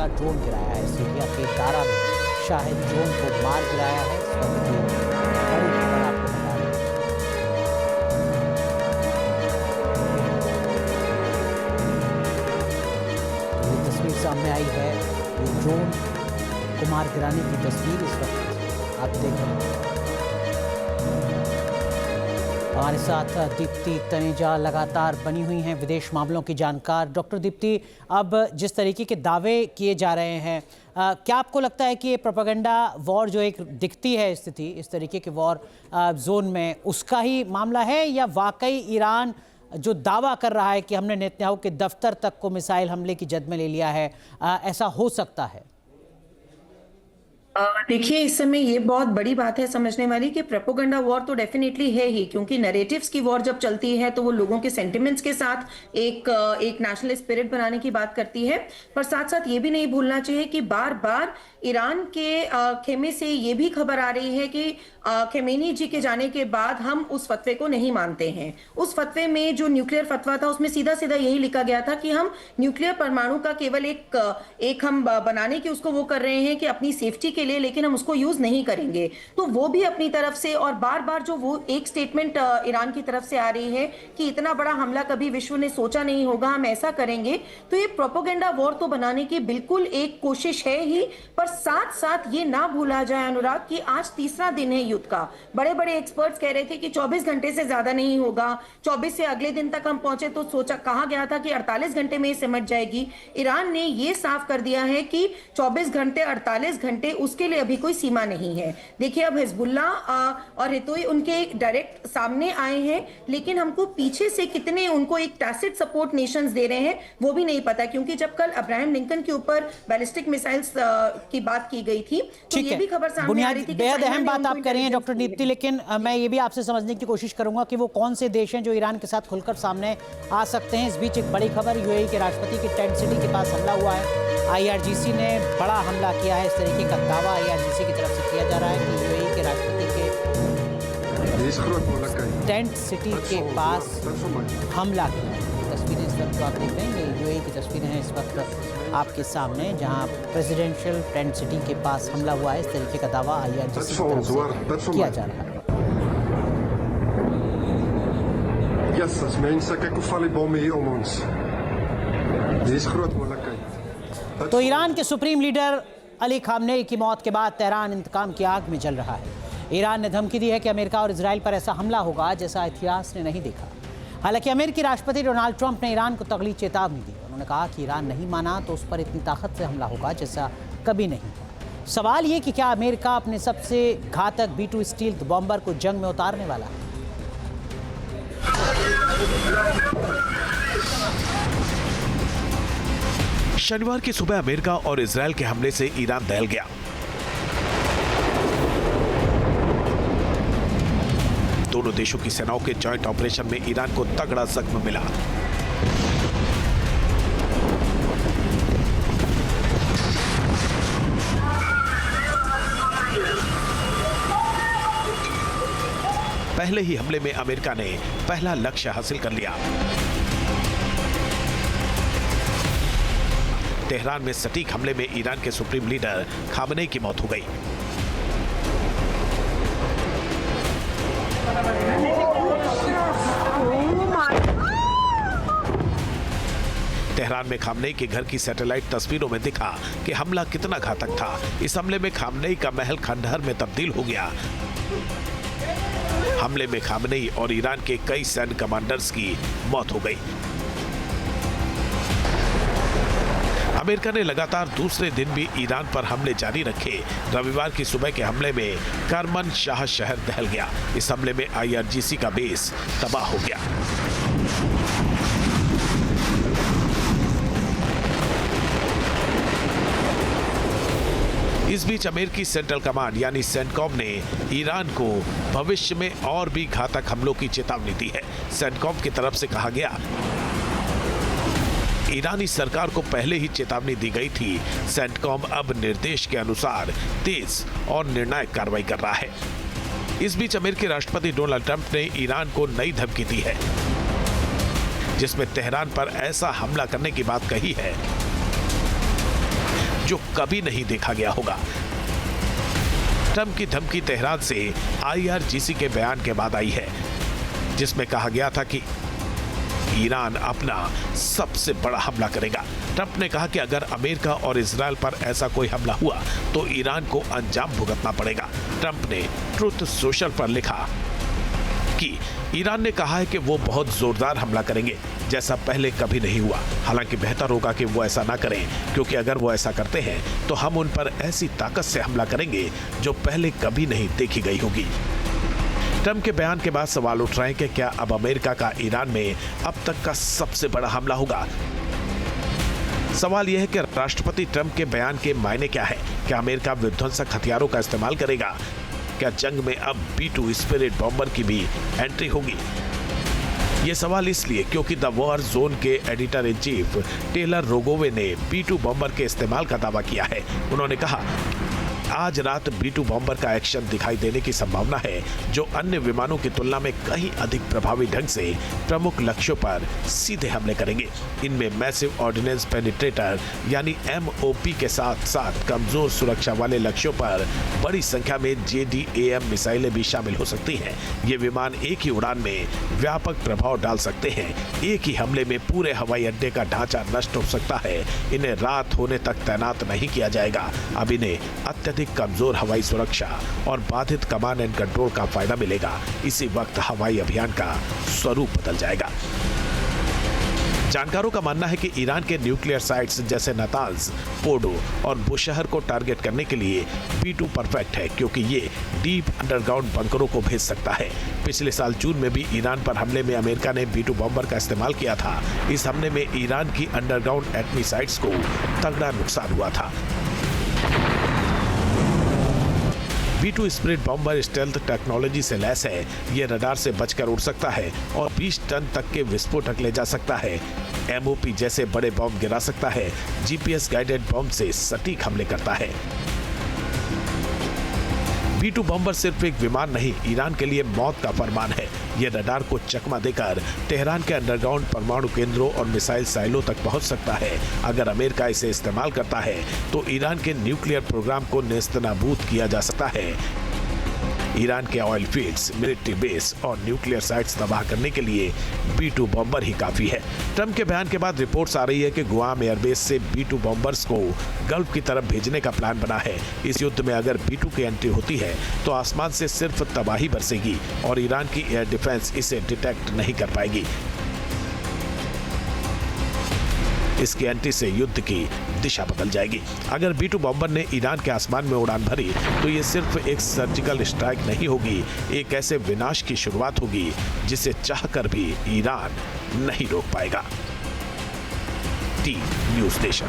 का ड्रोन गिराया है। सीरिया के दारा में शाहिद ड्रोन को मार गिराया है। इस वक्त की बड़ी खबर आपको बता रहे हैं। ये तस्वीर सामने आई है, ये ड्रोन को मार गिराने की तस्वीर इस वक्त आप देख रहे हैं। हमारे साथ दीप्ति तनेजा लगातार बनी हुई हैं, विदेश मामलों की जानकार। डॉक्टर दीप्ति, अब जिस तरीके के दावे किए जा रहे हैं, क्या आपको लगता है कि ये प्रोपेगेंडा वॉर जो एक दिखती है स्थिति इस तरीके के वॉर जोन में, उसका ही मामला है, या वाकई ईरान जो दावा कर रहा है कि हमने नेतन्याहू के दफ्तर तक को मिसाइल हमले की जद में ले लिया है, ऐसा हो सकता है? देखिए, इस समय ये बहुत बड़ी बात है समझने वाली कि प्रोपेगेंडा वॉर तो डेफिनेटली है ही, क्योंकि नैरेटिव्स की वॉर जब चलती है तो वो लोगों के सेंटिमेंट्स के साथ एक नेशनल स्पिरिट बनाने की बात करती है। पर साथ साथ ये भी नहीं भूलना चाहिए कि बार बार ईरान के खेमे से ये भी खबर आ रही है कि खेमेनी जी के जाने के बाद हम उस फतवे को नहीं मानते हैं। उस फतवे में जो न्यूक्लियर फतवा था उसमें सीधा सीधा यही लिखा गया था कि हम न्यूक्लियर परमाणु का केवल एक हम बनाने की उसको वो कर रहे हैं कि अपनी सेफ्टी के लिए, लेकिन हम उसको यूज नहीं करेंगे। तो वो भी अपनी तरफ से, और बार बार जो वो एक स्टेटमेंट ईरान की तरफ से आ रही है कि इतना बड़ा हमला कभी विश्व ने सोचा नहीं होगा, हम ऐसा करेंगे। तो ये प्रोपेगेंडा वॉर तो बनाने की बिल्कुल एक कोशिश है ही, पर साथ साथ ये ना भूला जाए अनुराग कि आज तीसरा दिन है युद्ध का। बड़े बड़े एक्सपर्ट्स कह रहे थे कि 24 घंटे से ज्यादा नहीं होगा, 24 से अगले दिन तक हम पहुंचे तो कहा गया था कि 48 घंटे में सिमट जाएगी। ईरान ने ये साफ कर दिया है कि 24 घंटे 48 घंटे उसके लिए अभी कोई सीमा नहीं है। देखिए, अब हिजबुल्ला और हितोई उनके डायरेक्ट सामने आए हैं, लेकिन हमको पीछे से कितने उनको एक टैसिट सपोर्ट नेशंस दे रहे हैं वो भी नहीं पता, क्योंकि जब कल अब्राहम लिंकन के ऊपर बैलिस्टिक मिसाइल्स की बात की गई थी तो ये भी खबर सामने आ रही थी। बेहद अहम बात आप कर रही हैं डॉक्टर दीप्ति, लेकिन मैं ये भी आपसे समझने की कोशिश करूंगा कि वो कौन से देश हैं जो ईरान के साथ खुलकर सामने आ सकते हैं। इस बीच एक बड़ी खबर, यूएई के राष्ट्रपति की टेंट सिटी के पास हमला हुआ है। आईआरजीसी ने बड़ा हमला किया है। इस तरीके का दावा आईआरजीसी की तरफ से किया जा रहा है कि यूएई के राष्ट्रपति के टेंट सिटी के पास हमला किया है। तस्वीरें इस वक्त आप देख रहे हैं, ये यूएई की तस्वीरें हैं इस वक्त आपके सामने, जहां प्रेसिडेंशियल टेंट सिटी के पास हमला हुआ है। इस तरीके का दावा आईआरजीसी की तरफ से किया जा रहा है। Essas mensen, kijk hoe vallen die bommen hier om ons. Dit is groot moeilijkheid. तो ईरान के सुप्रीम लीडर अली खामनेई की मौत के बाद तेहरान इंतकाम की आग में जल रहा है। ईरान ने धमकी दी है कि अमेरिका और इजराइल पर ऐसा हमला होगा जैसा इतिहास ने नहीं देखा। हालांकि अमेरिकी राष्ट्रपति डोनाल्ड ट्रंप ने ईरान को तगड़ी चेतावनी दी। उन्होंने कहा कि ईरान नहीं माना तो उस पर इतनी ताकत से हमला होगा जैसा कभी नहीं हुआ। सवाल ये कि क्या अमेरिका अपने सबसे घातक B-2 स्टील्थ बॉम्बर को जंग में उतारने वाला है? शनिवार की सुबह अमेरिका और इजराइल के हमले से ईरान दहल गया। दोनों देशों की सेनाओं के जॉइंट ऑपरेशन में ईरान को तगड़ा जख्म मिला। पहले ही हमले में अमेरिका ने पहला लक्ष्य हासिल कर लिया। तेहरान में सटीक हमले में ईरान के सुप्रीम लीडर खामनेई की मौत हो गई। तेहरान में खामनेई के घर की सैटेलाइट तस्वीरों में दिखा कि हमला कितना घातक था। इस हमले में खामनेई का महल खंडहर में तब्दील हो गया। हमले में खामनेई और ईरान के कई सैन्य कमांडर्स की मौत हो गई। अमेरिका ने लगातार दूसरे दिन भी ईरान पर हमले जारी रखे। रविवार की सुबह के हमले में करमन शाह शहर दहल गया। इस हमले में आईआरजीसी का बेस तबाह हो गया। इस बीच अमेरिकी सेंट्रल कमांड यानी सेंटकॉम ने ईरान को भविष्य में और भी घातक हमलों की चेतावनी दी है। सेंटकॉम की तरफ से कहा गया, ईरानी सरकार को पहले ही चेतावनी दी गई थी। सेंटकॉम अब निर्देश के अनुसार तेज और निर्णायक कार्रवाई कर रहा है। इस बीच अमेरिकी राष्ट्रपति डोनाल्ड ट्रंप ने ईरान को नई धमकी दी है, जिसमें तेहरान पर ऐसा हमला करने की बात कही है जो कभी नहीं देखा गया होगा। ट्रंप की धमकी तेहरान से IRGC के बयान के बाद आई है, जिसमें कहा गया था कि ईरान अपना सबसे बड़ा हमला करेगा। ट्रंप ने कहा कि अगर अमेरिका और इजराइल पर ऐसा कोई हमला हुआ तो ईरान को अंजाम भुगतना पड़ेगा। ट्रंप ने ट्रुथ सोशल पर लिखा कि ईरान ने कहा है कि वो बहुत जोरदार हमला करेंगे, जैसा पहले कभी नहीं हुआ। हालांकि बेहतर होगा कि वो ऐसा ना करें, क्योंकि अगर वो ऐसा करते हैं तो हम उन पर ऐसी ताकत से हमला करेंगे जो पहले कभी नहीं देखी गई होगी। ट्रंप के बयान के बाद सवाल उठ रहे हैं कि क्या अब अमेरिका का ईरान में अब तक का सबसे बड़ा हमला होगा। सवाल यह है कि राष्ट्रपति ट्रंप के बयान के मायने क्या है। क्या अमेरिका विध्वंसक हथियारों का इस्तेमाल करेगा? क्या जंग में अब B-2 स्पिरिट बॉम्बर की भी एंट्री होगी? ये सवाल इसलिए क्योंकि द वॉर जोन के एडिटर इन चीफ टेलर रोगोवे ने B-2 बॉम्बर के इस्तेमाल का दावा किया है। उन्होंने कहा, आज रात B-2 बॉम्बर का एक्शन दिखाई देने की संभावना है, जो अन्य विमानों की तुलना में कहीं अधिक प्रभावी ढंग से प्रमुख लक्ष्यों पर सीधे हमले करेंगे। इनमें मैसिव ऑर्डिनेंस पेनिट्रेटर यानी MOP के साथ साथ कमजोर सुरक्षा वाले लक्ष्यों पर बड़ी संख्या में JDAM मिसाइलें भी शामिल हो सकती हैं। ये विमान एक ही उड़ान में व्यापक प्रभाव डाल सकते हैं। एक ही हमले में पूरे हवाई अड्डे का ढांचा नष्ट हो सकता है। इन्हें रात होने तक तैनात नहीं किया जाएगा। अब इन्हें अत्यधिक कमजोर हवाई सुरक्षा और बाधित कमांड एंड कंट्रोल का फायदा मिलेगा। इसी वक्त हवाई अभियान का स्वरूप बदल जाएगा। जानकारों का मानना है कि ईरान के न्यूक्लियर साइट्स जैसे नातांज, फोर्डो और बुशहर को टारगेट करने के लिए B-2 परफेक्ट है, क्योंकि ये डीप अंडरग्राउंड बंकरों को भेज सकता है। पिछले साल जून में भी ईरान पर हमले में अमेरिका ने B-2 बॉम्बर का इस्तेमाल किया था। इस हमले में ईरान की अंडरग्राउंड एटमी साइट्स को तगड़ा नुकसान हुआ था। B-2 spirit bomber stealth technology से लैस है। ये रडार से बचकर उड़ सकता है और 20 टन तक के विस्फोटक ले जा सकता है। MOP जैसे बड़े बॉम्ब गिरा सकता है। GPS गाइडेड बॉम्ब से सटीक हमले करता है। B-2 बॉम्बर सिर्फ एक विमान नहीं, ईरान के लिए मौत का फरमान है। ये रडार को चकमा देकर तेहरान के अंडरग्राउंड परमाणु केंद्रों और मिसाइल साइलों तक पहुंच सकता है। अगर अमेरिका इसे इस्तेमाल करता है तो ईरान के न्यूक्लियर प्रोग्राम को नेस्तनाबूद किया जा सकता है। ईरान के ऑयल फील्ड्स, मिलिट्री बेस और न्यूक्लियर साइट्स तबाह करने के लिए B-2 बॉम्बर ही काफी है। ट्रंप के बयान के बाद रिपोर्ट्स आ रही है कि गुआम एयरबेस से B-2 बॉम्बर्स को गल्फ की तरफ भेजने का प्लान बना है। इस युद्ध में अगर B-2 की एंट्री होती है तो आसमान से सिर्फ तबाही बरसेगी और ईरान की एयर डिफेंस इसे डिटेक्ट नहीं कर पाएगी। इसकी एंट्री से युद्ध की दिशा बदल जाएगी। अगर B-2 बॉम्बर ने ईरान के आसमान में उड़ान भरी तो ये सिर्फ एक सर्जिकल स्ट्राइक नहीं होगी, एक ऐसे विनाश की शुरुआत होगी जिसे चाहकर भी ईरान नहीं रोक पाएगा। T news nation.